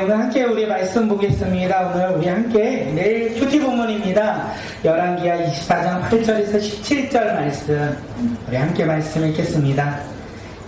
오늘 함께 우리 말씀 보겠습니다. 오늘 우리 함께 내일 표지 본문입니다. 열왕기하 24장 8절에서 17절 말씀 우리 함께 말씀 읽겠습니다.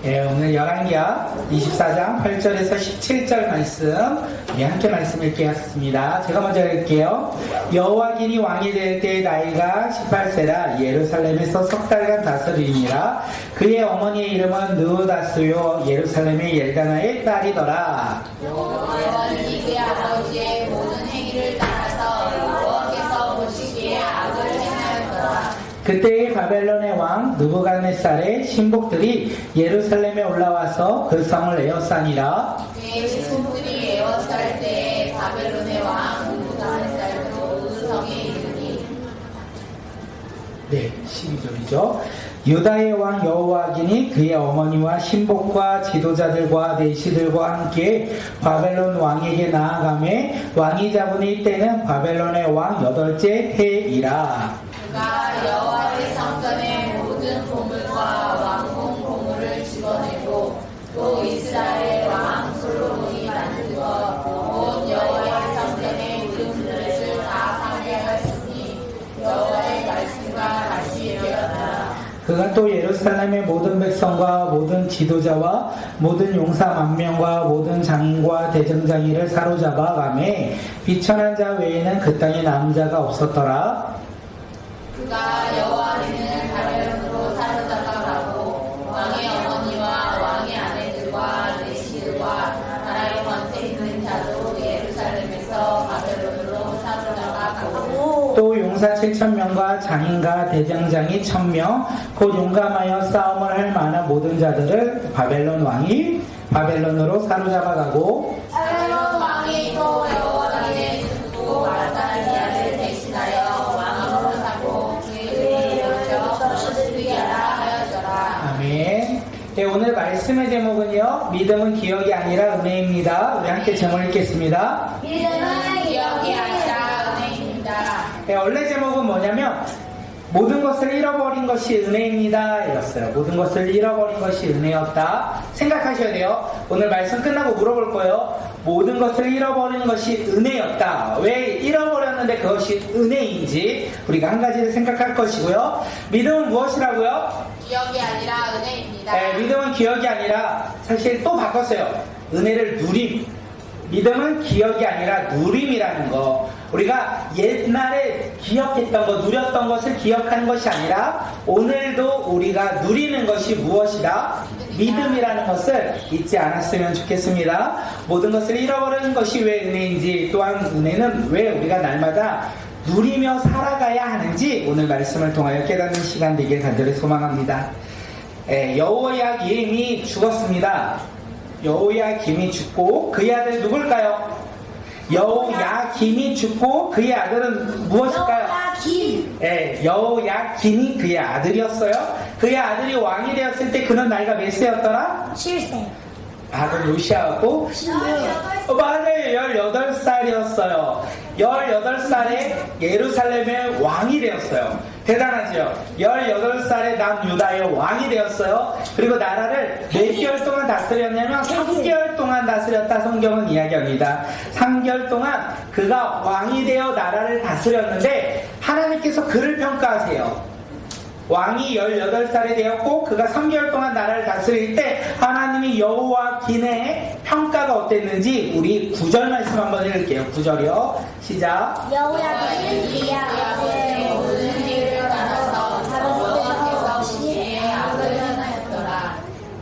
오늘 열왕기하 24장 8절에서 17절 말씀 우리 함께 말씀 읽겠습니다. 제가 먼저 읽을게요. 여호와긴이 왕이 될 때 나이가 18세라 예루살렘에서 석 달간 다스리니라. 그의 어머니의 이름은 느우다스요 예루살렘의 엘가나의 딸이더라. 여호와는 그의 아버지의 모든 행위를 따라서 여호와께서 보시기에 악을 행하였더라. 그때의 바벨론의 왕 느부갓네살의 신복들이 예루살렘에 올라와서 그 성을 에워싸니라. 그의 신복들이 에워쌀 때에 바벨론의 왕 느부갓네살도 그 성에 이르니. 네, 12절이죠. 유다의 왕 여호와긴이 그의 어머니와 신복과 지도자들과 내시들과 함께 바벨론 왕에게 나아가매 왕이 잡은 이때는 바벨론의 왕 8째 해이라. 그가 여호와의 성전의 모든 보물과 왕궁 보물을 집어내고 또 이스라엘 왕 솔로몬이 만든 것 곧 여호와의 성전의 모든 그릇을 다 상대하였으니 여호와의 말씀과 다시 되었다. 그가 또 예루살렘의 모든 백성과 모든 지도자와 모든 용사 10,000명과 모든 장인과 대정장이를 사로잡아 가매 비천한 자 외에는 그 땅에 남은 자가 없었더라. 그가 여호와를 바벨론으로 사로잡아 가고 왕의 어머니와 왕의 아내들과 내시들과 나라의 권세 있는 자도 예루살렘에서 바벨론으로 사로잡아 가고 또 용사 7,000명과 장인과 대장장이 1,000명 곧 용감하여 싸움을 할 만한 모든 자들을 바벨론 왕이 바벨론으로 사로잡아 가고 바벨론 왕이 또 여호와에게 죽고 아다리아를 대신하여 왕으로 사고 그의 이름을 거스르게 하라 하였더라. 아멘. 네, 오늘 말씀의 제목은요, 믿음은 기억이 아니라 은혜입니다. 우리 함께 제목 읽겠습니다. 믿음은 기억이 아니라 은혜입니다. 네, 원래 제목은 뭐냐면 모든 것을 잃어버린 것이 은혜입니다 이었어요. 모든 것을 잃어버린 것이 은혜였다. 생각하셔야 돼요. 오늘 말씀 끝나고 물어볼 거예요. 모든 것을 잃어버린 것이 은혜였다. 왜 잃어버렸는데 그것이 은혜인지 우리가 한 가지를 생각할 것이고요. 믿음은 무엇이라고요? 기억이 아니라 은혜입니다. 네, 믿음은 기억이 아니라 사실 또 바꿨어요. 은혜를 누림. 믿음은 기억이 아니라 누림이라는 거. 우리가 옛날에 기억했던 것, 누렸던 것을 기억하는 것이 아니라 오늘도 우리가 누리는 것이 무엇이다? 믿음이라는 것을 잊지 않았으면 좋겠습니다. 모든 것을 잃어버리는 것이 왜 은혜인지, 또한 은혜는 왜 우리가 날마다 누리며 살아가야 하는지 오늘 말씀을 통하여 깨닫는 시간 되길 간절히 소망합니다. 여호야김이 죽었습니다. 여호야김이 죽고 그의 아들 누굴까요? 여호야김이 죽고 그의 아들은 무엇일까요? 여호야김이 그의 아들이었어요. 그의 아들이 왕이 되었을 때 그는 나이가 몇 세였더라? 7세. 아들 요시아하고 맞아요. 18살이었어요. 18살에 예루살렘의 왕이 되었어요. 대단하죠? 18살에 남유다의 왕이 되었어요. 그리고 나라를 몇 개월 동안 다스렸냐면 3개월 동안 다스렸다 성경은 이야기합니다. 3개월 동안 그가 왕이 되어 나라를 다스렸는데 하나님께서 그를 평가하세요. 왕이 18살이 되었고 그가 3개월 동안 나라를 다스릴 때 하나님이 여호와긴의 평가가 어땠는지 우리 9절 말씀 한번 읽을게요. 9절이요. 시작. 여호야긴은 그의 아버지의 모든 행위를 따라서 여호와께서 보시기에 악을 행하였더라.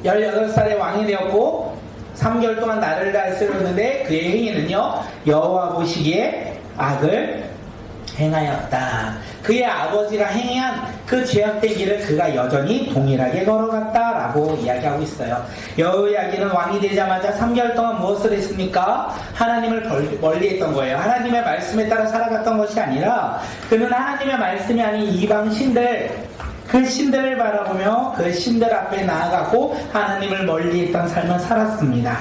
18살에 왕이 되었고 3개월 동안 나라를 다스렸는데 그의 행위는요 여호와 보시기에 악을 행하였다. 그의 아버지가 행한 그 죄악된 길을 그가 여전히 동일하게 걸어갔다라고 이야기하고 있어요. 여호야긴은 왕이 되자마자 3개월 동안 무엇을 했습니까? 하나님을 멀리했던 거예요. 하나님의 말씀에 따라 살아갔던 것이 아니라 그는 하나님의 말씀이 아닌 이방 신들, 그 신들을 바라보며 그 신들 앞에 나아가고 하나님을 멀리했던 삶을 살았습니다.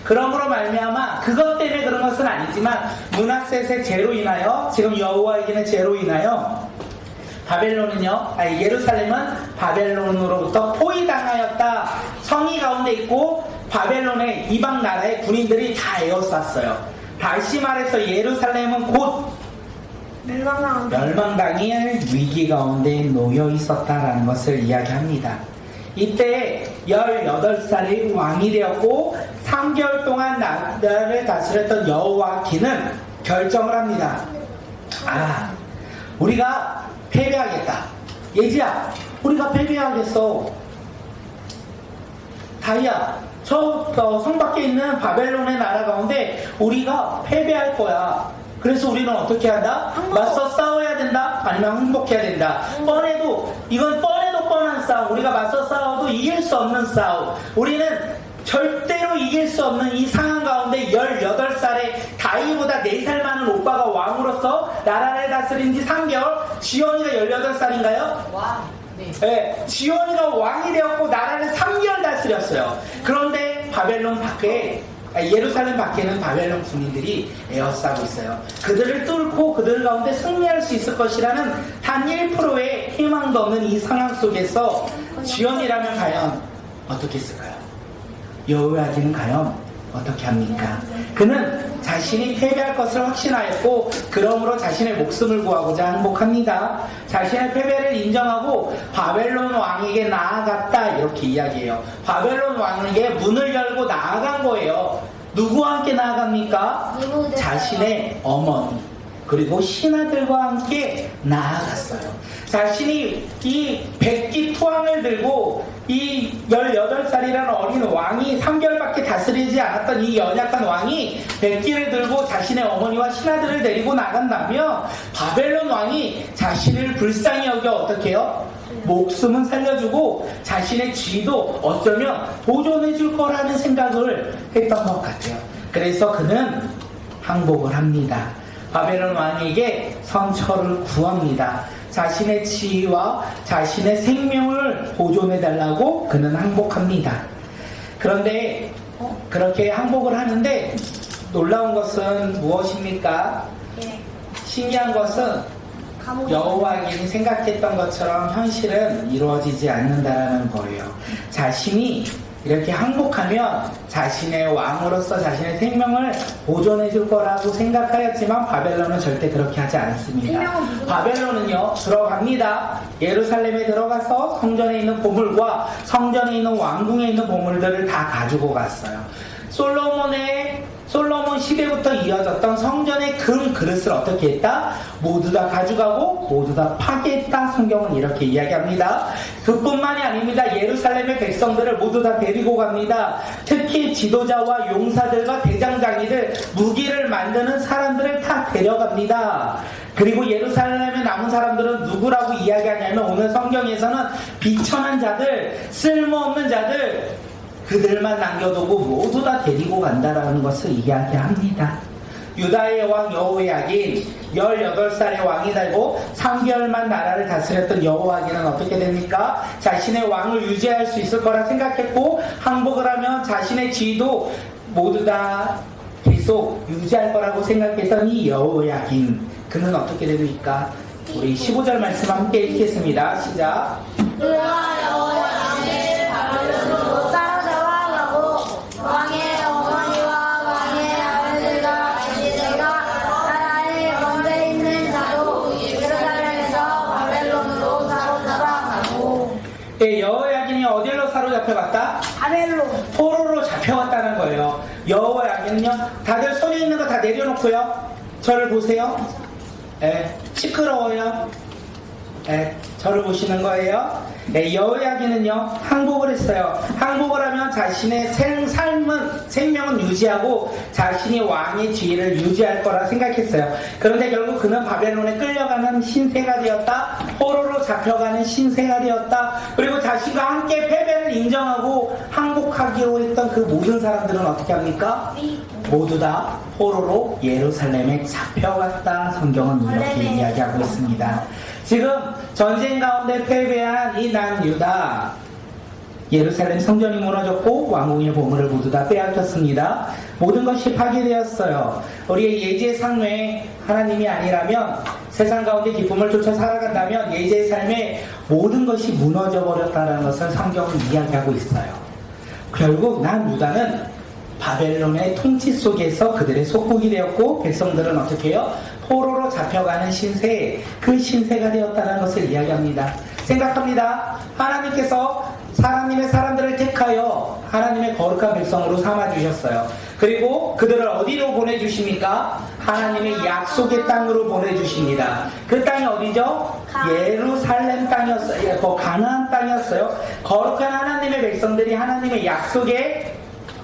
그러므로 말미암아 그것 때문에 그런 것은 아니지만 므낫셋의 죄로 인하여 지금 여호와에게는 죄로 인하여 예루살렘은 바벨론으로부터 포위당하였다. 성이 가운데 있고 바벨론의 이방 나라의 군인들이 다 에워쌌어요. 다시 말해서 예루살렘은 곧 멸망당할 위기 가운데 놓여 있었다라는 것을 이야기합니다. 이때 18살의 왕이 되었고 3개월 동안 나라를 다스렸던 여호와긴은 결정을 합니다. 아, 우리가 패배하겠다. 예지야, 우리가 패배하겠어. 다이야, 저 성 밖에 있는 바벨론의 나라 가운데 우리가 패배할 거야. 그래서 우리는 어떻게 한다? 맞서 싸워야 된다? 아니면 항복해야 된다? 이건 뻔해도 뻔한 싸움. 우리가 맞서 싸워도 이길 수 없는 싸움. 우리는 절대로 이길 수 없는 이 상황 가운데 18살의 다이보다 4살 많은 오빠가 왕으로서 나라를 다스린 지 3개월, 지원이가 18살인가요? 와. 네. 네, 지원이가 왕이 되었고 나라를 3개월 다스렸어요. 그런데 예루살렘 밖에는 바벨론 군인들이 에워싸고 있어요. 그들을 뚫고 그들 가운데 승리할 수 있을 것이라는 단 1%의 희망도 없는 이 상황 속에서 지원이라면 과연 어떻게 했을까요? 여호야긴은 과연 어떻게 합니까? 그는 자신이 패배할 것을 확신하였고 그러므로 자신의 목숨을 구하고자 항복합니다. 자신의 패배를 인정하고 바벨론 왕에게 나아갔다 이렇게 이야기해요. 바벨론 왕에게 문을 열고 나아간 거예요. 누구와 함께 나아갑니까? 자신의 어머니 그리고 신하들과 함께 나아갔어요. 자신이 이 백기 투항을 들고 이 18살이라는 어린 왕이 3개월밖에 다스리지 않았던 이 연약한 왕이 백기를 들고 자신의 어머니와 신하들을 데리고 나간다면 바벨론 왕이 자신을 불쌍히 여겨 어떻게 해요? 목숨은 살려주고 자신의 지위도 어쩌면 보존해 줄 거라는 생각을 했던 것 같아요. 그래서 그는 항복을 합니다. 바벨론 왕에게 성처를 구합니다. 자신의 지위와 자신의 생명을 보존해달라고 그는 항복합니다. 그런데 그렇게 항복을 하는데 놀라운 것은 무엇입니까? 신기한 것은 여호와긴이 생각했던 것처럼 현실은 이루어지지 않는다는 거예요. 자신이 이렇게 항복하면 자신의 왕으로서 자신의 생명을 보존해 줄 거라고 생각하였지만 바벨론은 절대 그렇게 하지 않습니다. 바벨론은요 들어갑니다. 예루살렘에 들어가서 성전에 있는 보물과 성전에 있는 왕궁에 있는 보물들을 다 가지고 갔어요. 솔로몬 시대부터 이어졌던 성전의 금 그릇을 어떻게 했다? 모두 다 가져가고 모두 다 파괴했다. 성경은 이렇게 이야기합니다. 그뿐만이 아닙니다. 예루살렘의 백성들을 모두 다 데리고 갑니다. 특히 지도자와 용사들과 대장장이들, 무기를 만드는 사람들을 다 데려갑니다. 그리고 예루살렘에 남은 사람들은 누구라고 이야기하냐면 오늘 성경에서는 비천한 자들, 쓸모없는 자들, 그들만 남겨두고 모두 다 데리고 간다라는 것을 이야기합니다. 유다의 왕 여호야긴 18살의 왕이 되고 3개월만 나라를 다스렸던 여호야긴은 어떻게 됩니까? 자신의 왕을 유지할 수 있을 거라 생각했고 항복을 하면 자신의 지위도 모두 다 계속 유지할 거라고 생각했던 이 여호야긴 그는 어떻게 됩니까? 우리 15절 말씀 함께 읽겠습니다. 시작. 그러나 여호야긴이 바벨론으로 따라잡아가고 왕의 어머니와 왕의 아들과 아기들과 나라의 건대 있는 자도 예루살렘에서 바벨론으로 사로잡아가고. 여호야긴이 어디로 사로잡혀갔다? 바벨론. 포로로 잡혀갔다는 거예요. 여호야긴은요, 다들 손에 있는 거 다 내려놓고요. 저를 보세요. 시끄러워요. 저를 보시는 거예요. 여호야긴은요 항복을 했어요. 항복을 하면 자신의 생명은 유지하고 자신이 왕의 지위를 유지할 거라 생각했어요. 그런데 결국 그는 바벨론에 끌려가는 신세가 되었다. 포로로 잡혀가는 신세가 되었다. 그리고 자신과 함께 패배를 인정하고 항복하기로 했던 그 모든 사람들은 어떻게 합니까? 모두 다 포로로 예루살렘에 잡혀갔다. 성경은 이렇게 이야기하고 있습니다. 지금 전쟁 가운데 패배한 이 남유다, 예루살렘 성전이 무너졌고 왕궁의 보물을 모두 다 빼앗겼습니다. 모든 것이 파괴되었어요. 우리의 예지의 삶에 하나님이 아니라면, 세상 가운데 기쁨을 쫓아 살아간다면 예지의 삶에 모든 것이 무너져 버렸다는 것을 성경은 이야기하고 있어요. 결국 난 유다는 바벨론의 통치 속에서 그들의 속국이 되었고 백성들은 어떻게 해요? 포로로 잡혀가는 신세, 그 신세가 되었다는 것을 이야기합니다. 생각합니다. 하나님께서 하나님의 사람들을 택하여 하나님의 거룩한 백성으로 삼아주셨어요. 그리고 그들을 어디로 보내주십니까? 하나님의 약속의 땅으로 보내주십니다. 그 땅이 어디죠? 예루살렘 땅이었어요. 가나안 땅이었어요. 거룩한 하나님의 백성들이 하나님의 약속의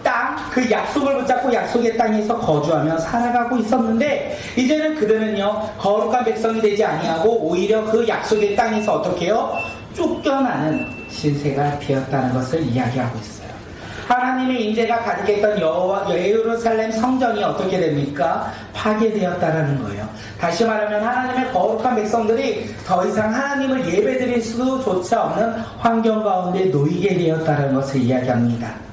땅, 그 약속을 붙잡고 약속의 땅에서 거주하며 살아가고 있었는데 이제는 그들은요 거룩한 백성이 되지 아니하고 오히려 그 약속의 땅에서 어떻게 해요? 쫓겨나는 신세가 되었다는 것을 이야기하고 있어요. 하나님의 인재가 가득했던 예루살렘 성전이 어떻게 됩니까? 파괴되었다라는 거예요. 다시 말하면 하나님의 거룩한 백성들이 더 이상 하나님을 예배드릴 수조차 없는 환경 가운데 놓이게 되었다는 것을 이야기합니다.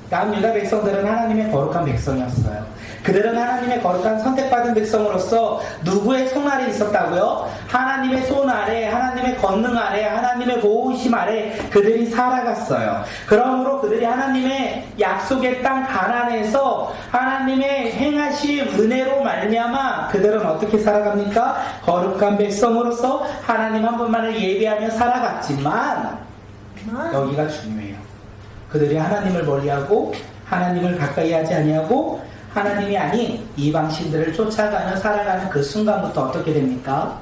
남유다 백성들은 하나님의 거룩한 백성이었어요. 그들은 하나님의 거룩한 선택받은 백성으로서 누구의 손 아래 있었다고요? 하나님의 손 아래, 하나님의 권능 아래, 하나님의 보호심 아래 그들이 살아갔어요. 그러므로 그들이 하나님의 약속의 땅 가나안에서 하나님의 행하신 은혜로 말미암아 그들은 어떻게 살아갑니까? 거룩한 백성으로서 하나님 한 분만을 예배하며 살아갔지만 여기가 중요해요. 그들이 하나님을 멀리하고 하나님을 가까이 하지 아니하고 하나님이 아닌 이방신들을 쫓아가며 살아가는 그 순간부터 어떻게 됩니까?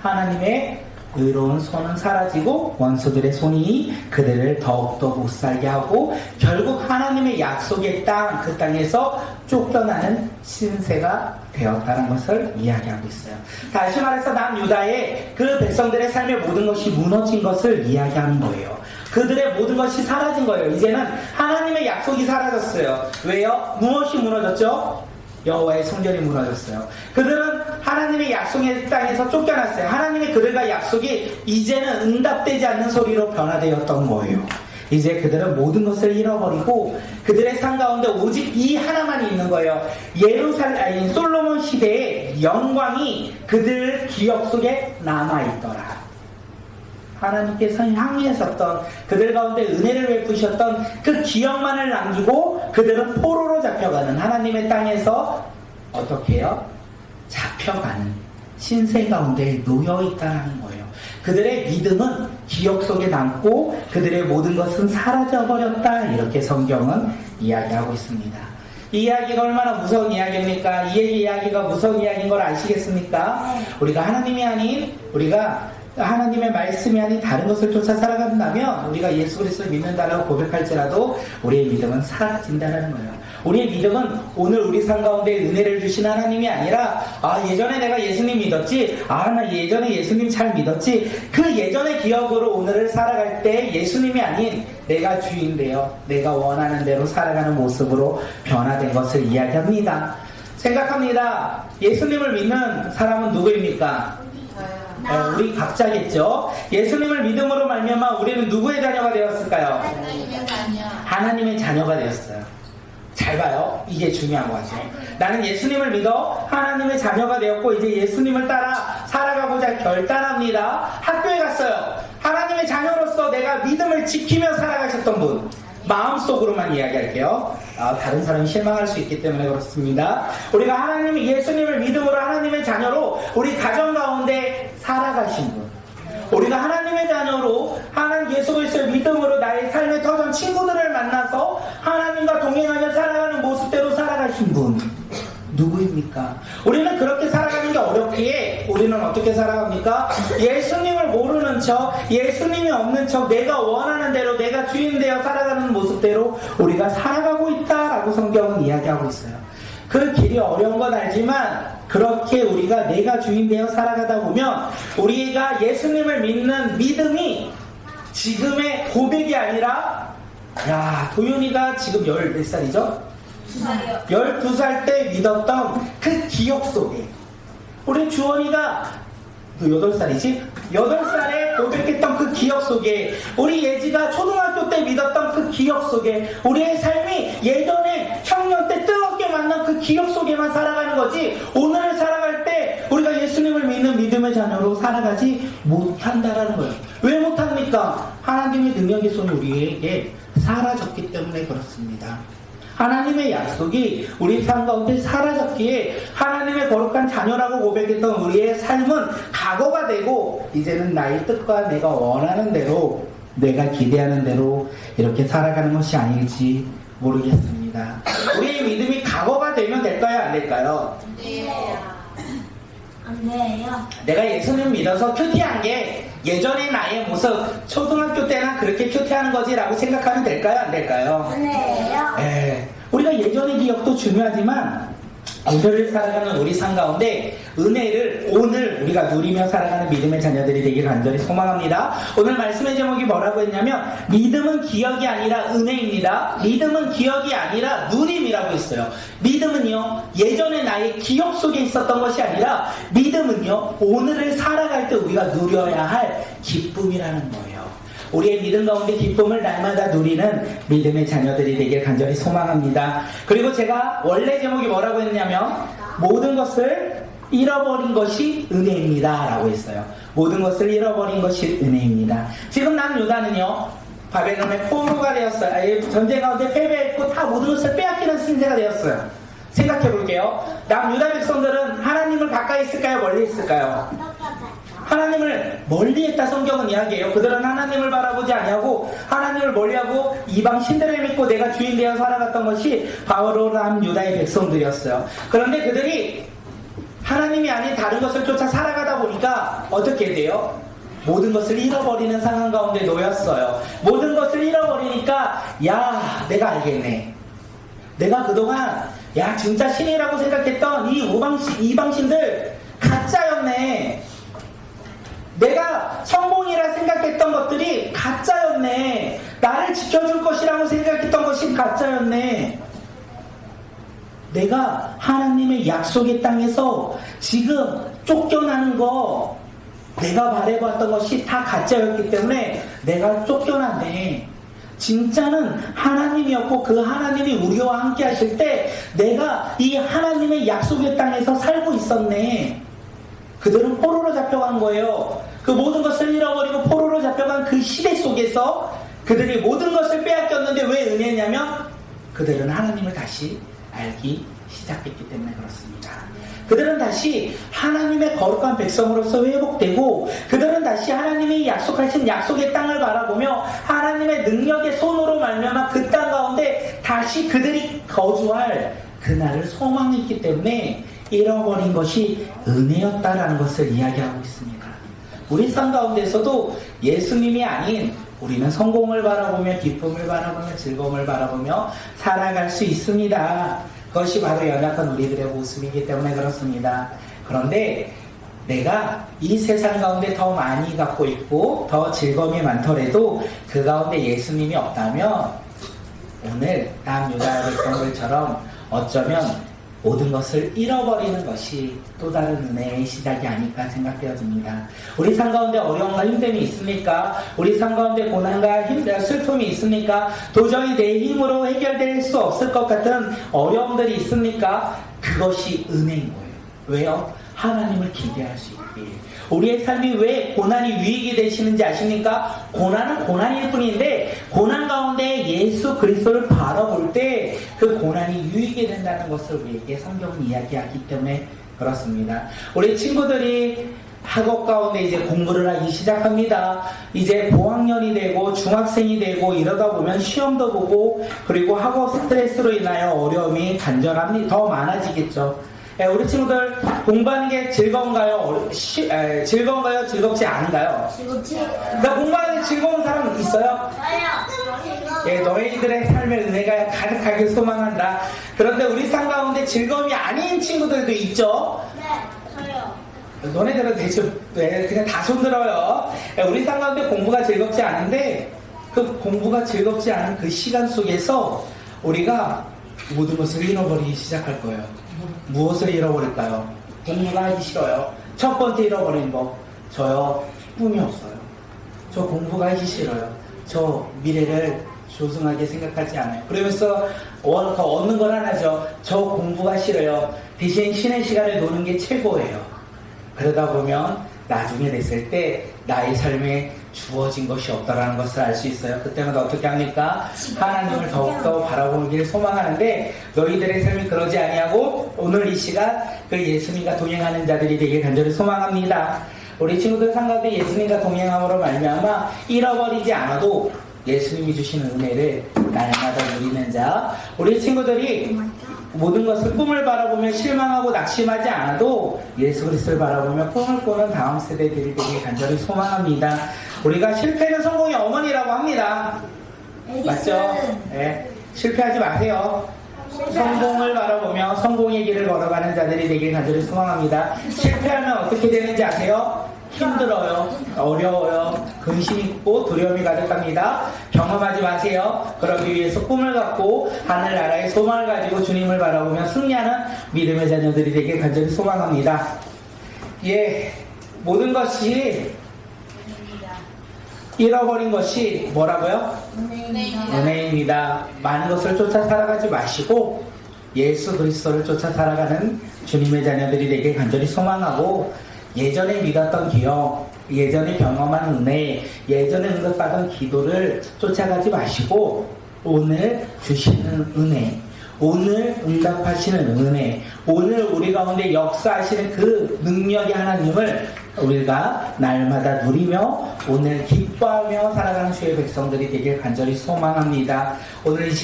하나님의 의로운 손은 사라지고 원수들의 손이 그들을 더욱더 못살게 하고 결국 하나님의 약속의 땅, 그 땅에서 쫓겨나는 신세가 되었다는 것을 이야기하고 있어요. 다시 말해서 남유다의 그 백성들의 삶의 모든 것이 무너진 것을 이야기하는 거예요. 그들의 모든 것이 사라진 거예요. 이제는 하나님의 약속이 사라졌어요. 왜요? 무엇이 무너졌죠? 여호와의 성전이 무너졌어요. 그들은 하나님의 약속의 땅에서 쫓겨났어요. 하나님의 그들과 약속이 이제는 응답되지 않는 소리로 변화되었던 거예요. 이제 그들은 모든 것을 잃어버리고 그들의 삶 가운데 오직 이 하나만이 있는 거예요. 솔로몬 시대의 영광이 그들 기억 속에 남아있더라. 하나님께서 향유하셨던 그들 가운데 은혜를 베푸셨던 그 기억만을 남기고 그들은 포로로 잡혀가는 하나님의 땅에서 어떻게 해요? 잡혀가는 신세 가운데 놓여있다는 거예요. 그들의 믿음은 기억 속에 남고 그들의 모든 것은 사라져버렸다. 이렇게 성경은 이야기하고 있습니다. 이 이야기가 얼마나 무서운 이야기입니까? 이 이야기가 무서운 이야기인 걸 아시겠습니까? 우리가 하나님이 아닌 우리가 하나님의 말씀이 아닌 다른 것을 쫓아 살아간다면 우리가 예수 그리스도를 믿는다라고 고백할지라도 우리의 믿음은 사라진다는 거예요. 우리의 믿음은 오늘 우리 삶 가운데 은혜를 주신 하나님이 아니라 예전에 내가 예수님 믿었지, 나 예전에 예수님 잘 믿었지, 그 예전의 기억으로 오늘을 살아갈 때 예수님이 아닌 내가 주인되어 내가 원하는 대로 살아가는 모습으로 변화된 것을 이야기합니다. 생각합니다. 예수님을 믿는 사람은 누구입니까? 우리 각자겠죠. 예수님을 믿음으로 말미암아 우리는 누구의 자녀가 되었을까요? 하나님의 자녀. 하나님의 자녀가 되었어요. 잘 봐요. 이게 중요한 거죠. 나는 예수님을 믿어 하나님의 자녀가 되었고 이제 예수님을 따라 살아가고자 결단합니다. 학교에 갔어요. 하나님의 자녀로서 내가 믿음을 지키며 살아가셨던 분, 마음속으로만 이야기할게요. 다른 사람이 실망할 수 있기 때문에 그렇습니다. 우리가 예수님을 믿음으로 하나님의 자녀로 우리 가정 가운데 살아가신 분, 우리가 하나님의 자녀로 하나님 예수 그리스도의 믿음으로 나의 삶의 터전 친구들을 만나서 하나님과 동행하며 살아가는 모습대로 살아가신 분 누구입니까? 우리는 그렇게 살아가는 게 어렵기에 우리는 어떻게 살아갑니까? 예수님을 모르는 척, 예수님이 없는 척, 내가 원하는 대로 내가 주인 되어 살아가는 모습대로 우리가 살아가고 있다라고 성경은 이야기하고 있어요. 그 길이 어려운 건 알지만 그렇게 우리가 내가 주인 되어 살아가다 보면 우리가 예수님을 믿는 믿음이 지금의 고백이 아니라 도윤이가 지금 몇 살이죠? 12살 때 믿었던 그 기억 속에 우리 주원이가 8살이지? 8살에 고백했던 그 기억 속에 우리 예지가 초등학교 때 믿었던 그 기억 속에 우리의 삶이 예전에 청년 때 뜨겁게 만난 그 기억 속에만 살아가는 거지 오늘을 살아갈 때 우리가 예수님을 믿는 믿음의 자녀로 살아가지 못한다라는 거예요. 왜 못합니까? 하나님의 능력의 손이 우리에게 사라졌기 때문에 그렇습니다. 하나님의 약속이 우리 삶 가운데 사라졌기에 하나님의 거룩한 자녀라고 고백했던 우리의 삶은 과거가 되고 이제는 나의 뜻과 내가 원하는 대로 내가 기대하는 대로 이렇게 살아가는 것이 아닐지 모르겠습니다. 우리의 믿음이 과거가 되면 될까요? 안 될까요? 안 돼요. 내가 예수님 믿어서 큐티한 게 예전의 나의 모습 초등학교 때나 그렇게 큐티하는 거지라고 생각하면 될까요? 안 될까요? 안 돼요. 예, 우리가 예전의 기억도 중요하지만 오늘을 살아가는 우리 삶 가운데 은혜를 오늘 우리가 누리며 살아가는 믿음의 자녀들이 되길 간절히 소망합니다. 오늘 말씀의 제목이 뭐라고 했냐면 믿음은 기억이 아니라 은혜입니다. 믿음은 기억이 아니라 누림이라고 했어요. 믿음은요 예전의 나의 기억 속에 있었던 것이 아니라 믿음은요 오늘을 살아갈 때 우리가 누려야 할 기쁨이라는 거예요. 우리의 믿음 가운데 기쁨을 날마다 누리는 믿음의 자녀들이 되길 간절히 소망합니다. 그리고 제가 원래 제목이 뭐라고 했냐면 모든 것을 잃어버린 것이 은혜입니다 라고 했어요. 모든 것을 잃어버린 것이 은혜입니다. 지금 남유다는요 바벨론의 포로가 되었어요. 전쟁 가운데 패배했고 다 모든 것을 빼앗기는 신세가 되었어요. 생각해 볼게요. 남유다 백성들은 하나님을 가까이 있을까요? 멀리 있을까요? 하나님을 멀리했다 성경은 이야기해요. 그들은 하나님을 바라보지 아니하고 하나님을 멀리하고 이방 신들을 믿고 내가 주인 되어 살아갔던 것이 바로 남유다의 백성들이었어요. 그런데 그들이 하나님이 아닌 다른 것을 쫓아 살아가다 보니까 어떻게 돼요? 모든 것을 잃어버리는 상황 가운데 놓였어요. 모든 것을 잃어버리니까 야 내가 알겠네. 내가 그동안 야 진짜 신이라고 생각했던 이 이방신들 가짜였네. 내가 성공이라 생각했던 것들이 가짜였네. 나를 지켜줄 것이라고 생각했던 것이 가짜였네. 내가 하나님의 약속의 땅에서 지금 쫓겨나는 거 내가 바라봤던 것이 다 가짜였기 때문에 내가 쫓겨났네. 진짜는 하나님이었고 그 하나님이 우리와 함께 하실 때 내가 이 하나님의 약속의 땅에서 살고 있었네. 그들은 포로로 잡혀간 거예요. 그 모든 것을 잃어버리고 포로로 잡혀간 그 시대 속에서 그들이 모든 것을 빼앗겼는데 왜 은혜냐면 그들은 하나님을 다시 알기 시작했기 때문에 그렇습니다. 그들은 다시 하나님의 거룩한 백성으로서 회복되고 그들은 다시 하나님이 약속하신 약속의 땅을 바라보며 하나님의 능력의 손으로 말미암아 그 땅 가운데 다시 그들이 거주할 그날을 소망했기 때문에 잃어버린 것이 은혜였다라는 것을 이야기하고 있습니다. 우리 삶 가운데서도 예수님이 아닌 우리는 성공을 바라보며 기쁨을 바라보며 즐거움을 바라보며 살아갈 수 있습니다. 그것이 바로 연약한 우리들의 모습이기 때문에 그렇습니다. 그런데 내가 이 세상 가운데 더 많이 갖고 있고 더 즐거움이 많더라도 그 가운데 예수님이 없다면 오늘 남유다 백성들처럼 어쩌면 모든 것을 잃어버리는 것이 또 다른 은혜의 시작이 아닐까 생각되어집니다. 우리 삶 가운데 어려움과 힘듦이 있습니까? 우리 삶 가운데 고난과 슬픔이 있습니까? 도저히 내 힘으로 해결될 수 없을 것 같은 어려움들이 있습니까? 그것이 은혜인 거예요. 왜요? 하나님을 기대할 수 있기에. 우리의 삶이 왜 고난이 유익이 되시는지 아십니까? 고난은 고난일 뿐인데 고난 가운데 예수 그리스도를 바라볼 때 그 고난이 유익이 된다는 것을 우리에게 성경은 이야기하기 때문에 그렇습니다. 우리 친구들이 학업 가운데 이제 공부를 하기 시작합니다. 이제 고학년이 되고 중학생이 되고 이러다 보면 시험도 보고 그리고 학업 스트레스로 인하여 어려움이 간절함이 더 많아지겠죠. 우리 친구들 공부하는 게 즐거운가요? 즐거운가요? 즐겁지 않은가요? 즐겁지? 나 공부하는 게 즐거운 사람 있어요? 저요. 너희들의 삶의 은혜가 가득하길 소망한다. 그런데 우리 삶 가운데 즐거움이 아닌 친구들도 있죠? 네, 저요. 너네들은 대충 그냥 다 손들어요. 우리 삶 가운데 공부가 즐겁지 않은데 그 공부가 즐겁지 않은 그 시간 속에서 우리가 모든 것을 잃어버리기 시작할 거예요. 무엇을 잃어버릴까요? 공부가 하기 싫어요. 첫 번째 잃어버린 거 저요 꿈이 없어요. 저 공부가 하기 싫어요. 저 미래를 조승하게 생각하지 않아요. 그러면서 얻는 건 하나죠. 저 공부가 싫어요. 대신 쉬는 시간에 노는 게 최고예요. 그러다 보면 나중에 됐을 때 나의 삶에 주어진 것이 없다라는 것을 알 수 있어요. 그때는 어떻게 합니까? 하나님을 더욱더 바라보기를 소망하는데 너희들의 삶이 그러지 아니하고 오늘 이 시간 그 예수님과 동행하는 자들이 되길 간절히 소망합니다. 우리 친구들 상가에 예수님과 동행함으로 말미암아 잃어버리지 않아도 예수님이 주시는 은혜를 날마다 누리는 자, 우리 친구들이 모든 것을 꿈을 바라보며 실망하고 낙심하지 않아도 예수 그리스도를 바라보며 꿈을 꾸는 다음 세대들이 되길 간절히 소망합니다. 우리가 실패는 성공의 어머니라고 합니다. 맞죠? 네, 실패하지 마세요. 성공을 바라보며 성공의 길을 걸어가는 자들이 되길 간절히 소망합니다. 실패하면 어떻게 되는지 아세요? 힘들어요. 어려워요. 근심 있고 두려움이 가득합니다. 경험하지 마세요. 그러기 위해서 꿈을 갖고 하늘나라의 소망을 가지고 주님을 바라보며 승리하는 믿음의 자녀들이 되길 간절히 소망합니다. 예, 모든 것이 잃어버린 것이 뭐라고요? 은혜입니다. 많은 것을 쫓아 살아가지 마시고 예수 그리스도를 쫓아 살아가는 주님의 자녀들이 되길 간절히 소망하고 예전에 믿었던 기억, 예전에 경험한 은혜, 예전에 응답받은 기도를 쫓아가지 마시고 오늘 주시는 은혜, 오늘 응답하시는 은혜, 오늘 우리 가운데 역사하시는 그 능력의 하나님을 우리가 날마다 누리며 오늘 기뻐하며 살아가는 주의 백성들이 되길 간절히 소망합니다. 오늘 이